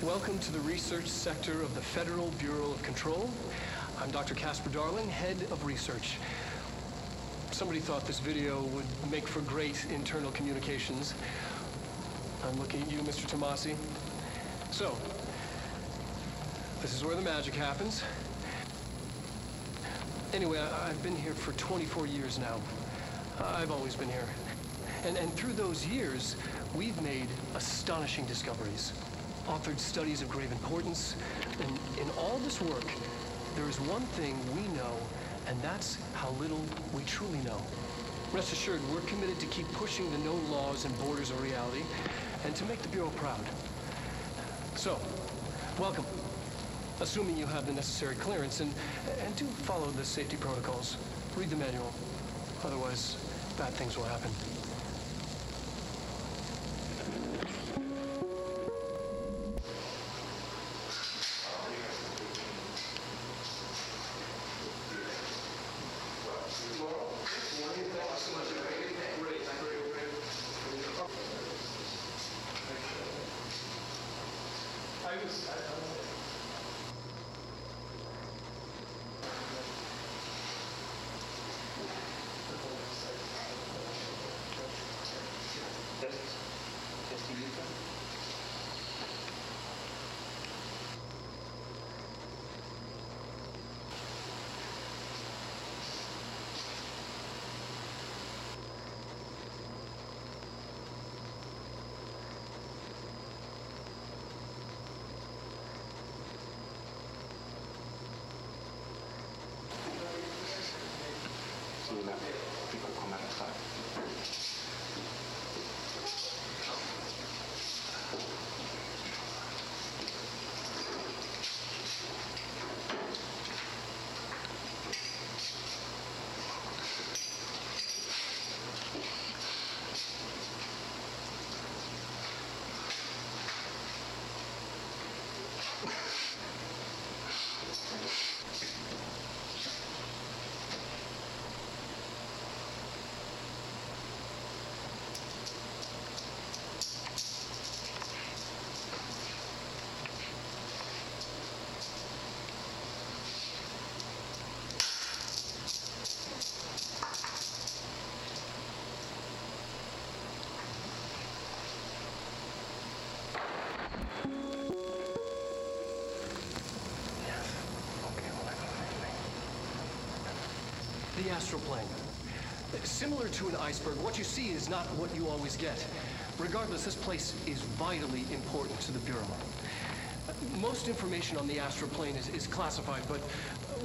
Welcome to the research sector of the Federal Bureau of Control. I'm Dr. Casper Darling, head of research. Somebody thought this video would make for great internal communications. I'm looking at you, Mr. Tomasi. So, this is where the magic happens. Anyway, I've been here for 24 years now. I've always been here. And through those years, we've made astonishing discoveries, authored studies of grave importance, and in all this work, there is one thing we know, and that's how little we truly know. Rest assured, we're committed to keep pushing the known laws and borders of reality, and to make the Bureau proud. So, welcome. Assuming you have the necessary clearance, and do follow the safety protocols. Read the manual. Otherwise, bad things will happen. The Astral Plane. Similar to an iceberg, what you see is not what you always get. Regardless, this place is vitally important to the Bureau. Most information on the Astral Plane is classified, but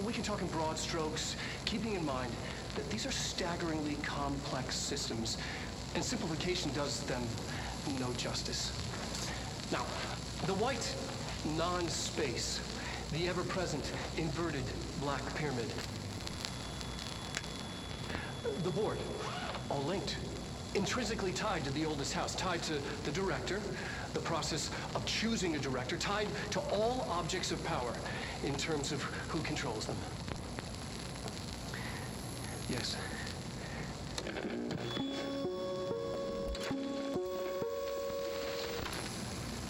we can talk in broad strokes, keeping in mind that these are staggeringly complex systems, and simplification does them no justice. Now, the white non-space, the ever-present inverted black pyramid. The board, all linked, intrinsically tied to the oldest house, tied to the director, the process of choosing a director, tied to all objects of power in terms of who controls them. Yes.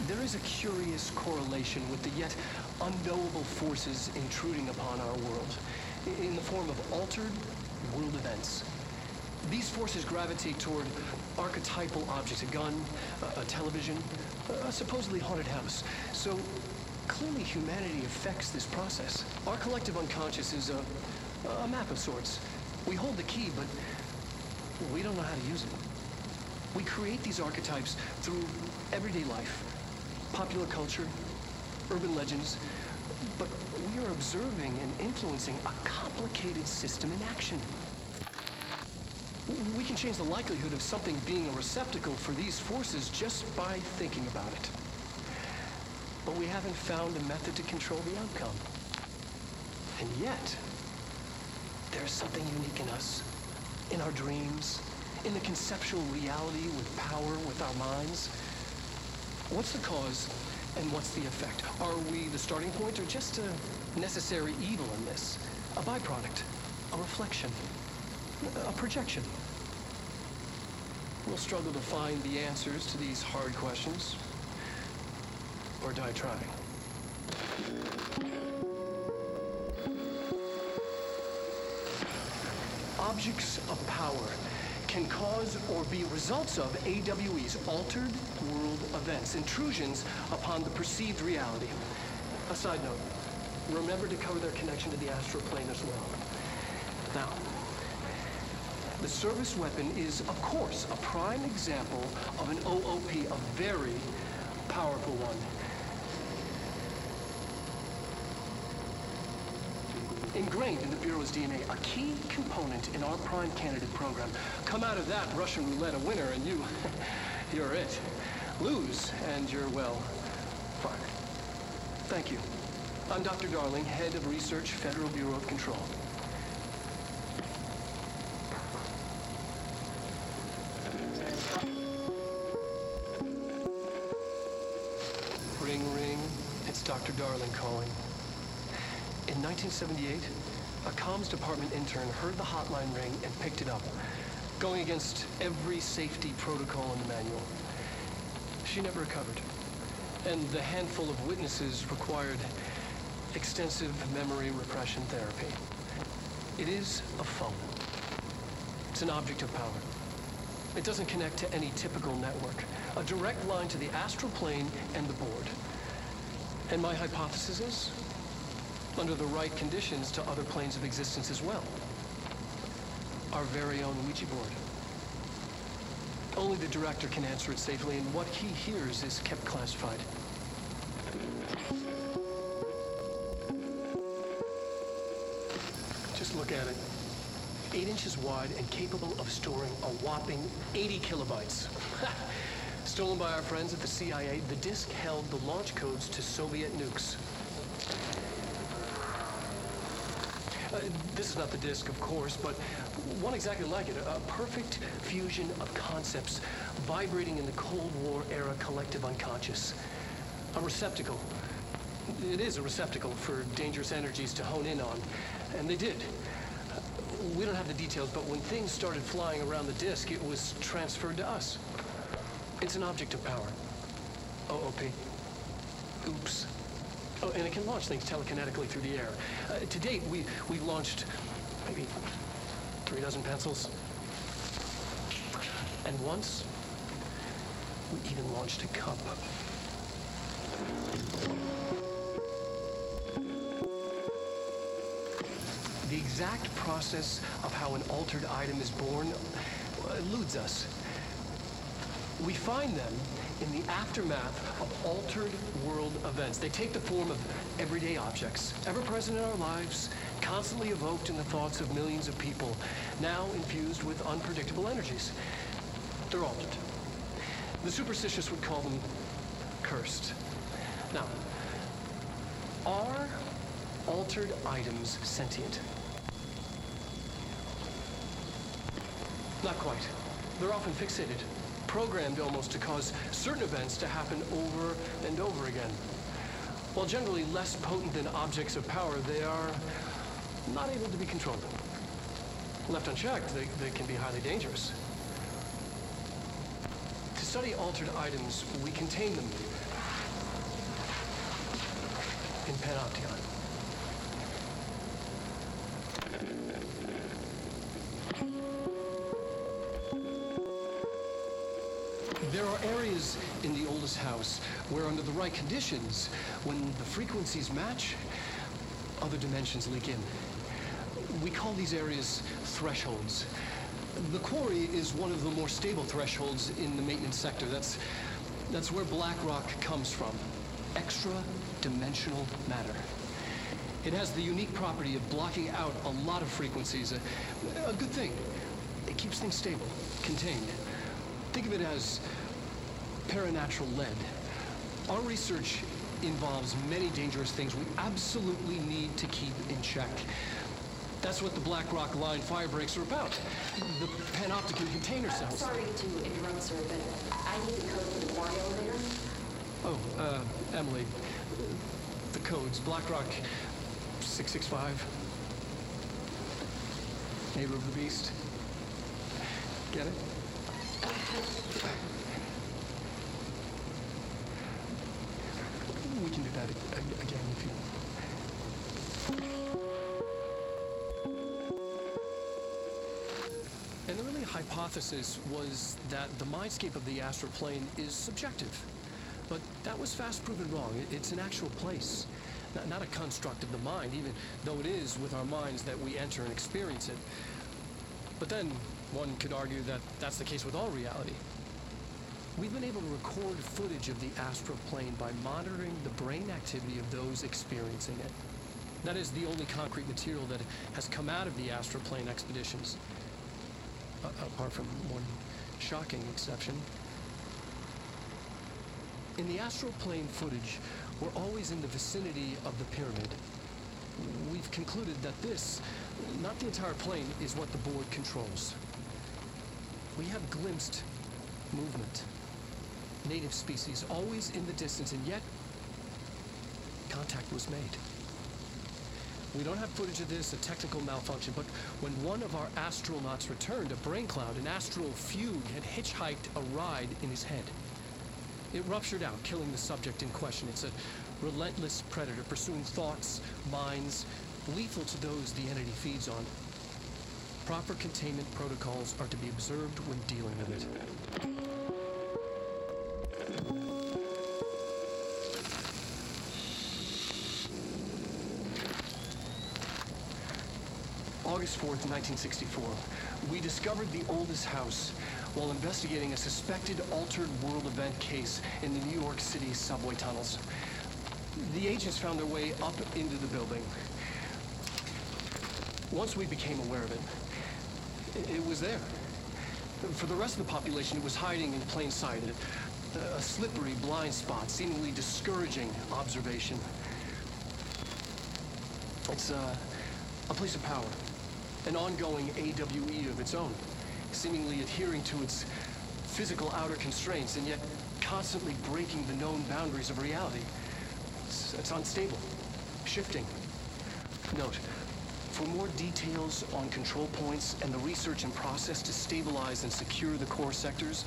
There is a curious correlation with the yet unknowable forces intruding upon our world in the form of altered world events. These forces gravitate toward archetypal objects, a gun, a television, a supposedly haunted house. So clearly humanity affects this process. Our collective unconscious is a map of sorts. We hold the key, but we don't know how to use it. We create these archetypes through everyday life, popular culture, urban legends, but we are observing and influencing a complicated system in action. We can change the likelihood of something being a receptacle for these forces just by thinking about it. But we haven't found a method to control the outcome. And yet, there's something unique in us, in our dreams, in the conceptual reality with power with our minds. What's the cause and what's the effect? Are we the starting point or just a necessary evil in this? A byproduct, a reflection, a projection? We'll struggle to find the answers to these hard questions. or die trying. Objects of power can cause or be results of AWE's altered world events, intrusions upon the perceived reality. A side note, remember to cover their connection to the Astral Plane as well. Now, the service weapon is, of course, a prime example of an OOP, a very powerful one. Ingrained in the Bureau's DNA, a key component in our prime candidate program. Come out of that Russian roulette a winner and you're it. Lose and you're, well, fired. Thank you. I'm Dr. Darling, Head of Research, Federal Bureau of Control. Ring, ring. It's Dr. Darling calling. In 1978, a comms department intern heard the hotline ring and picked it up, going against every safety protocol in the manual. She never recovered, and the handful of witnesses required extensive memory repression therapy. It is a phone. It's an object of power. It doesn't connect to any typical network. A direct line to the astral plane and the board. And my hypothesis is, under the right conditions, to other planes of existence as well. Our very own Ouija board. Only the director can answer it safely, and what he hears is kept classified. Just look at it. 8 inches wide and capable of storing a whopping 80 kilobytes. Stolen by our friends at the CIA, the disk held the launch codes to Soviet nukes. This is not the disk, of course, but one exactly like it. A perfect fusion of concepts vibrating in the Cold War era collective unconscious. A receptacle. It is a receptacle for dangerous energies to hone in on. And they did. We don't have the details, but when things started flying around the disk, it was transferred to us. It's an object of power. OOP. Oops. Oh, and it can launch things telekinetically through the air. To date, we've launched maybe 3 dozen pencils. And once, we even launched a cup. The exact process of how an altered item is born eludes us. We find them in the aftermath of altered world events. They take the form of everyday objects, ever present in our lives, constantly evoked in the thoughts of millions of people, now infused with unpredictable energies. They're altered. The superstitious would call them cursed. Now, are altered items sentient? Not quite. They're often fixated, programmed almost to cause certain events to happen over and over again. While generally less potent than objects of power, they are not able to be controlled. Left unchecked, they can be highly dangerous. To study altered items, we contain them in Panopticon. There are areas in the oldest house where, under the right conditions, when the frequencies match, other dimensions leak in. We call these areas thresholds. The quarry is one of the more stable thresholds in the maintenance sector. That's where black rock comes from. Extra-dimensional matter. It has the unique property of blocking out a lot of frequencies. A good thing. It keeps things stable, contained. Think of it as paranatural lead. Our research involves many dangerous things we absolutely need to keep in check. That's what the Black Rock Line fire breaks are about. The panopticon container cells. Sorry to interrupt, sir, but I need the code for the quarry elevator. Oh, Emily. The codes. Black Rock 665. Neighbor of the Beast. Get it? hypothesis was that the mindscape of the astral plane is subjective. But that was fast proven wrong. It's an actual place, not a construct of the mind, even though it is with our minds that we enter and experience it. But then one could argue that that's the case with all reality. We've been able to record footage of the astral plane by monitoring the brain activity of those experiencing it. That is the only concrete material that has come out of the astral plane expeditions. Apart from one shocking exception. In the astral plane footage, we're always in the vicinity of the pyramid. We've concluded that this, not the entire plane, is what the board controls. We have glimpsed movement. Native species always in the distance, and yet contact was made. We don't have footage of this, a technical malfunction, but when one of our astronauts returned, a brain cloud, an astral fugue, had hitchhiked a ride in his head. It ruptured out, killing the subject in question. It's a relentless predator pursuing thoughts, minds, lethal to those the entity feeds on. Proper containment protocols are to be observed when dealing with it. August 4th, 1964, we discovered the oldest house while investigating a suspected altered world event case in the New York City subway tunnels. The agents found their way up into the building. Once we became aware of it, it was there. For the rest of the population, it was hiding in plain sight, a slippery blind spot, seemingly discouraging observation. It's a place of power. An ongoing AWE of its own, seemingly adhering to its physical outer constraints and yet constantly breaking the known boundaries of reality. It's unstable, shifting. Note, for more details on control points and the research and process to stabilize and secure the core sectors,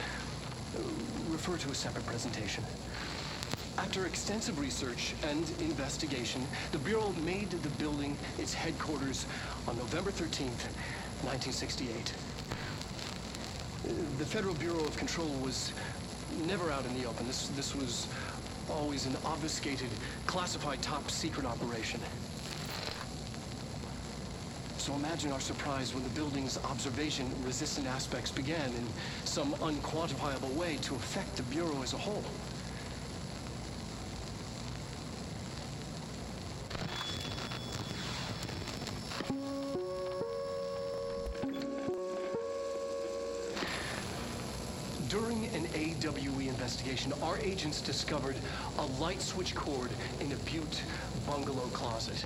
refer to a separate presentation. After extensive research and investigation, the Bureau made the building its headquarters on November 13th, 1968. The Federal Bureau of Control was never out in the open. This was always an obfuscated, classified top-secret operation. So imagine our surprise when the building's observation-resistant aspects began in some unquantifiable way to affect the Bureau as a whole. During an AWE investigation, our agents discovered a light switch cord in a Butte bungalow closet.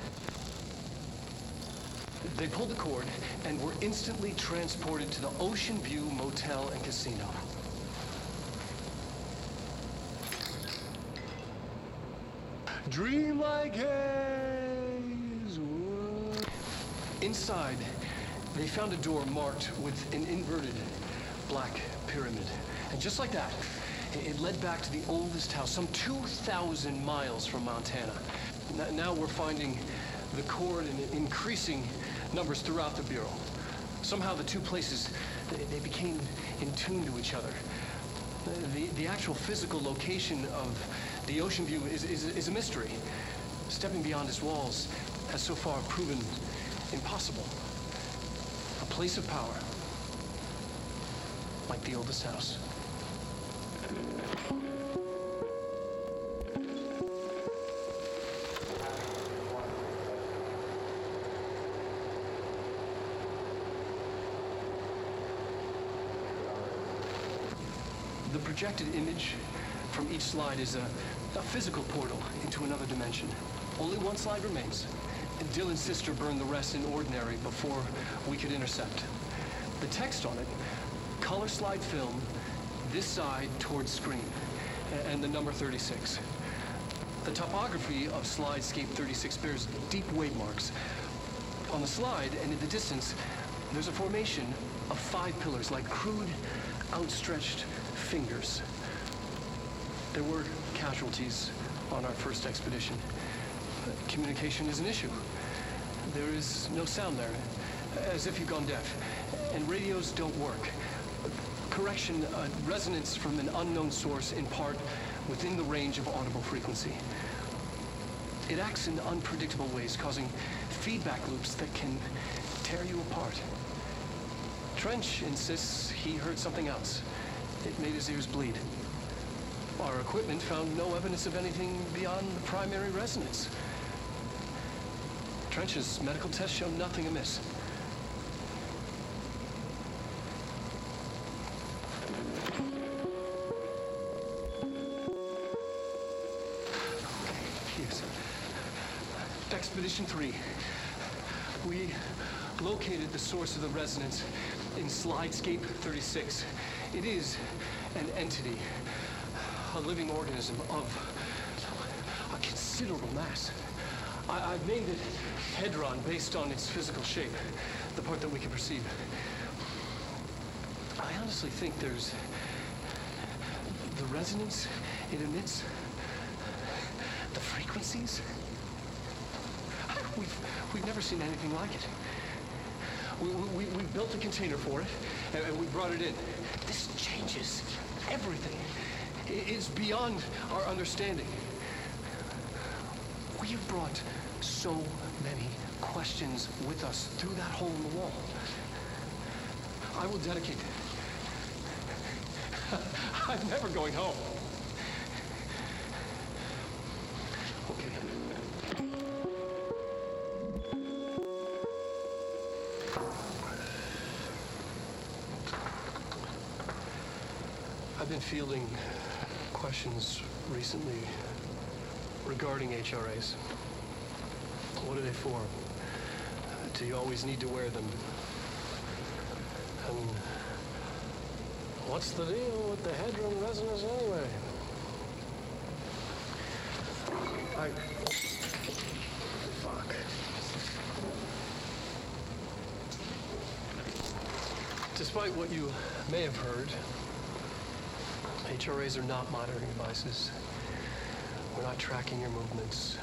They pulled the cord and were instantly transported to the Oceanview Motel and Casino. Dreamlike haze. Inside, they found a door marked with an inverted black pyramid. And just like that, it led back to the oldest house, some 2,000 miles from Montana. Now we're finding the cord in increasing numbers throughout the Bureau. Somehow the two places, they became in tune to each other. The actual physical location of the Oceanview is a mystery. Stepping beyond its walls has so far proven impossible. A place of power, like the oldest house. The projected image from each slide is a physical portal into another dimension. Only one slide remains. Dylan's sister burned the rest in ordinary before we could intercept. The text on it, color slide film, this side towards screen, and the number 36. The topography of slidescape 36 bears deep wave marks. On the slide and in the distance, there's a formation of 5 pillars like crude, outstretched fingers. There were casualties on our first expedition. Communication is an issue. There is no sound there, as if you've gone deaf. And radios don't work. Correction, resonance from an unknown source, in part within the range of audible frequency. It acts in unpredictable ways, causing feedback loops that can tear you apart. Trench insists he heard something else. It made his ears bleed. Our equipment found no evidence of anything beyond the primary resonance. Trench's medical tests show nothing amiss. Expedition 3. We located the source of the resonance in Slidescape 36. It is an entity, a living organism of a considerable mass. I've named it Hedron based on its physical shape, the part that we can perceive. I honestly think there's the resonance it emits, the frequencies. We've never seen anything like it. We built a container for it, and we brought it in. This changes everything. It's beyond our understanding. We have brought so many questions with us through that hole in the wall. I will dedicate it. I'm never going home. Okay. I've been fielding questions recently regarding HRAs. What are they for? Do you always need to wear them? And what's the deal with the Hedron resonance anyway? Fuck. Despite what you may have heard, HRAs are not monitoring devices. We're not tracking your movements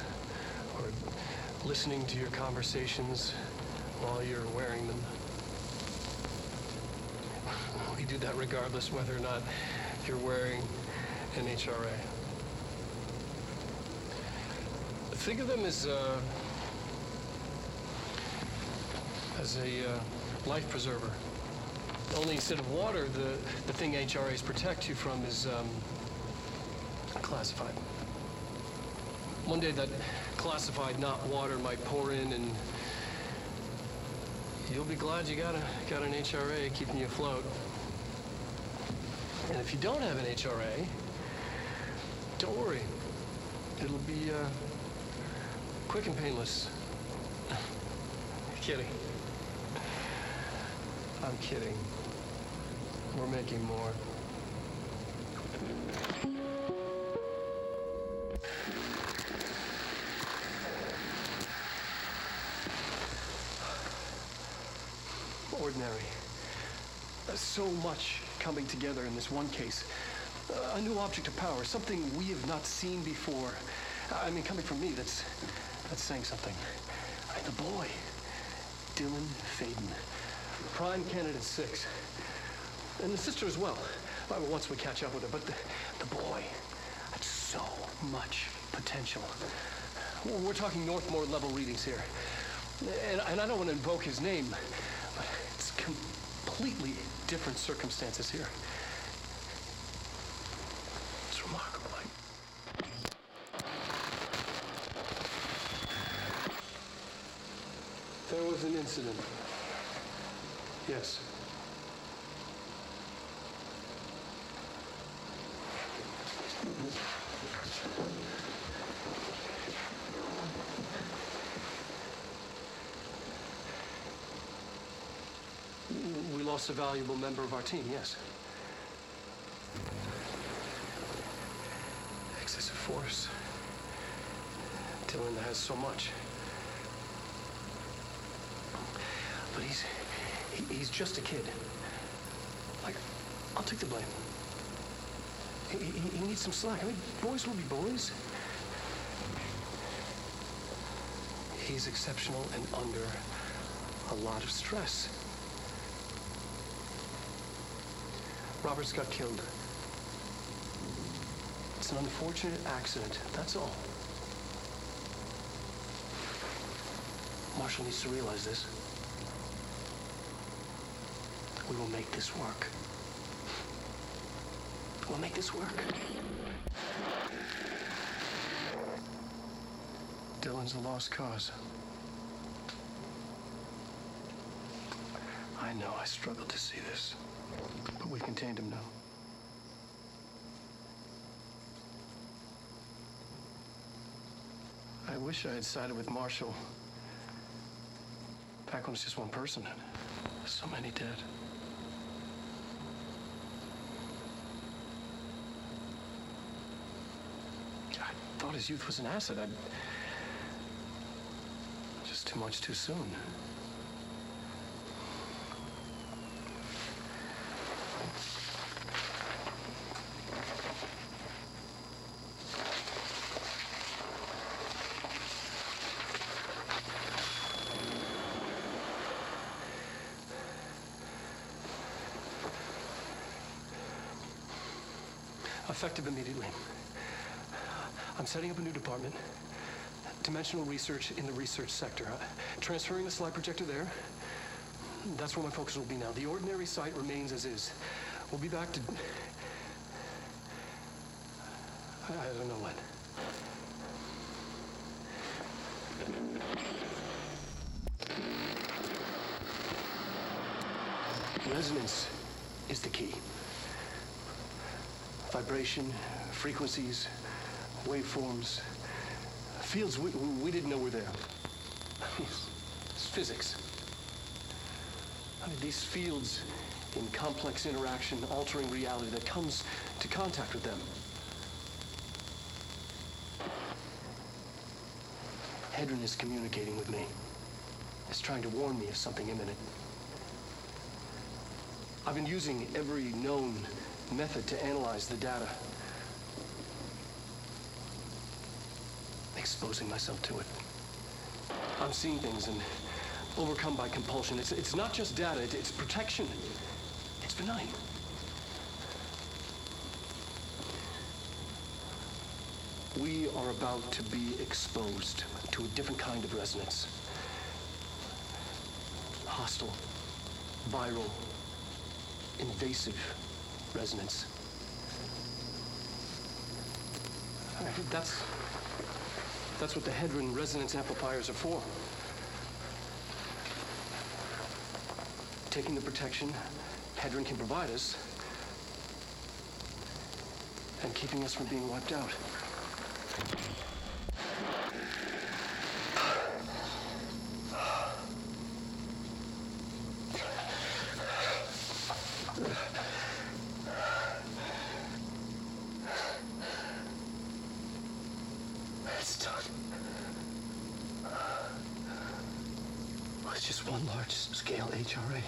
or listening to your conversations while you're wearing them. We do that regardless whether or not you're wearing an HRA. Think of them as a life preserver. Only instead of water, the thing HRAs protect you from is classified. One day that classified, not water, might pour in, and you'll be glad you got an HRA keeping you afloat. And if you don't have an HRA, don't worry. It'll be quick and painless. Kidding. I'm kidding. We're making more. Ordinary. So much coming together in this one case. A new object of power, something we have not seen before. I mean, coming from me, that's saying something. The boy, Dylan Faden, prime candidate 6. And the sister as well, once we catch up with her. But the boy had so much potential. We're talking Northmore level readings here. And I don't want to invoke his name, but it's completely different circumstances here. It's remarkable. There was an incident. Yes. We lost a valuable member of our team, yes. Excessive force. Dylan has so much. But he's just a kid. Like, I'll take the blame. He needs some slack. I mean, boys will be boys. He's exceptional and under a lot of stress. Roberts got killed. It's an unfortunate accident, that's all. Marshall needs to realize this. We will make this work. We'll make this work. Dylan's a lost cause. I know I struggled to see this, but we've contained him now. I wish I had sided with Marshall back when it was just one person. So many dead. I thought his youth was an asset. Just too much too soon. Effective immediately. I'm setting up a new department. Dimensional research in the research sector. Transferring the slide projector there. That's where my focus will be now. The ordinary site remains as is. We'll be back to... I don't know when. Resonance is the key. Vibration, frequencies, waveforms, fields we didn't know were there. It's physics. I mean, these fields in complex interaction, altering reality that comes to contact with them. Hedron is communicating with me. It's trying to warn me of something imminent. I've been using every known method to analyze the data. Exposing myself to it. I'm seeing things and overcome by compulsion. It's not just data, it's protection. It's benign. We are about to be exposed to a different kind of resonance. Hostile, viral, invasive resonance. That's what the Hedron resonance amplifiers are for. Taking the protection Hedron can provide us and keeping us from being wiped out. It's just one large scale HRA.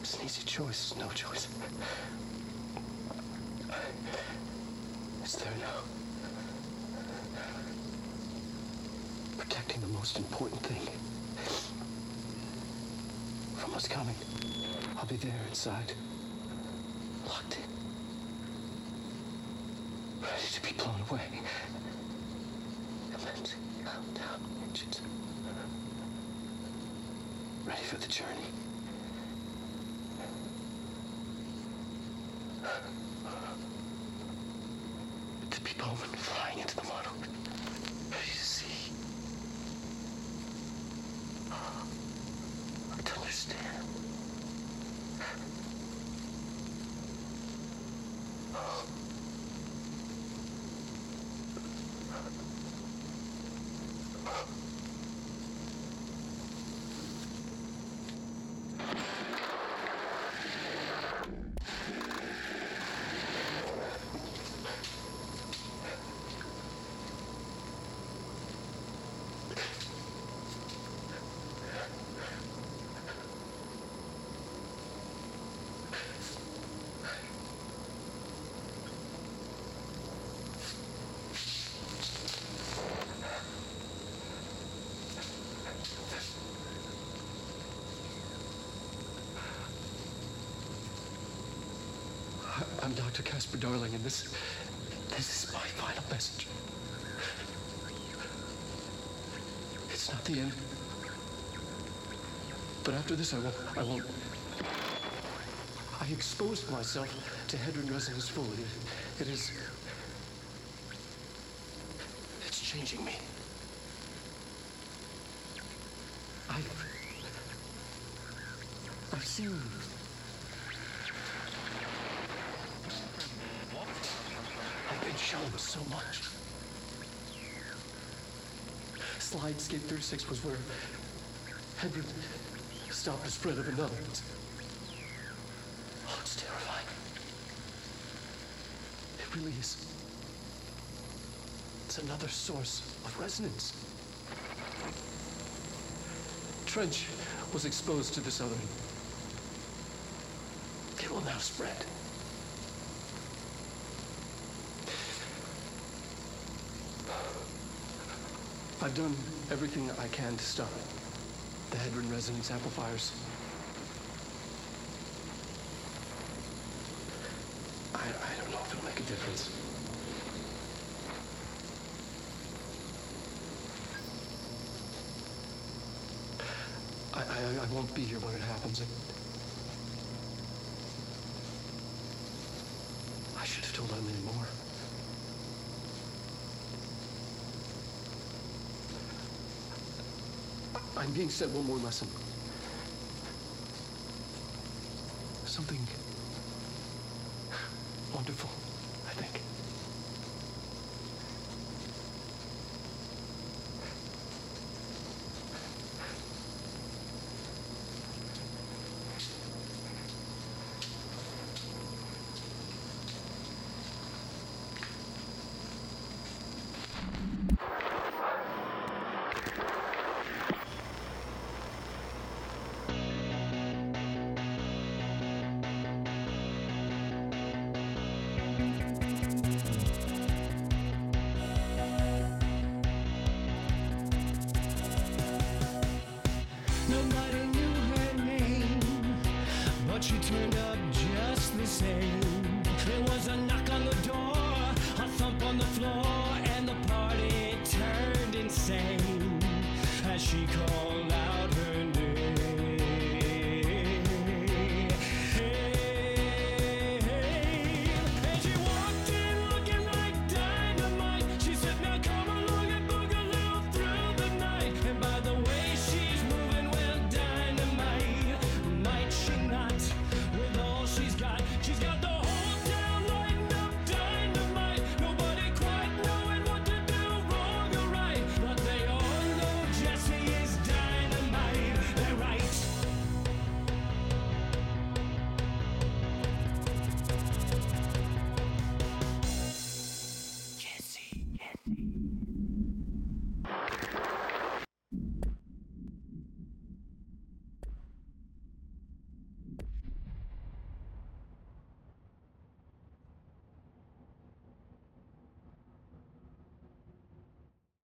It's an easy choice, no choice. It's there now. Protecting the most important thing from what's coming. I'll be there inside, locked in, ready to be blown away. Countdown engines. Ready for the journey. To be Bowman flying into the model. Ready to see. To understand. I'm Dr. Casper Darling, and this is my final message. It's not the end. But after this, I won't. I exposed myself to Hedron resonance fully. It's changing me. I've seen. I've been shown so much. Slidescape 36 was where Hedron stopped the spread of another. It's terrifying. It really is. It's another source of resonance. Trench was exposed to this other. It will now spread. I've done everything I can to stop it. The Hedron resonance amplifiers. I don't know if it'll make a difference. I won't be here when it happens. I should have told Eileen more. I'm being sent one more lesson. Something wonderful, I think. Nobody knew her name, but she turned up just the same. There was a knock on the door, a thump on the floor, and the party turned insane as she called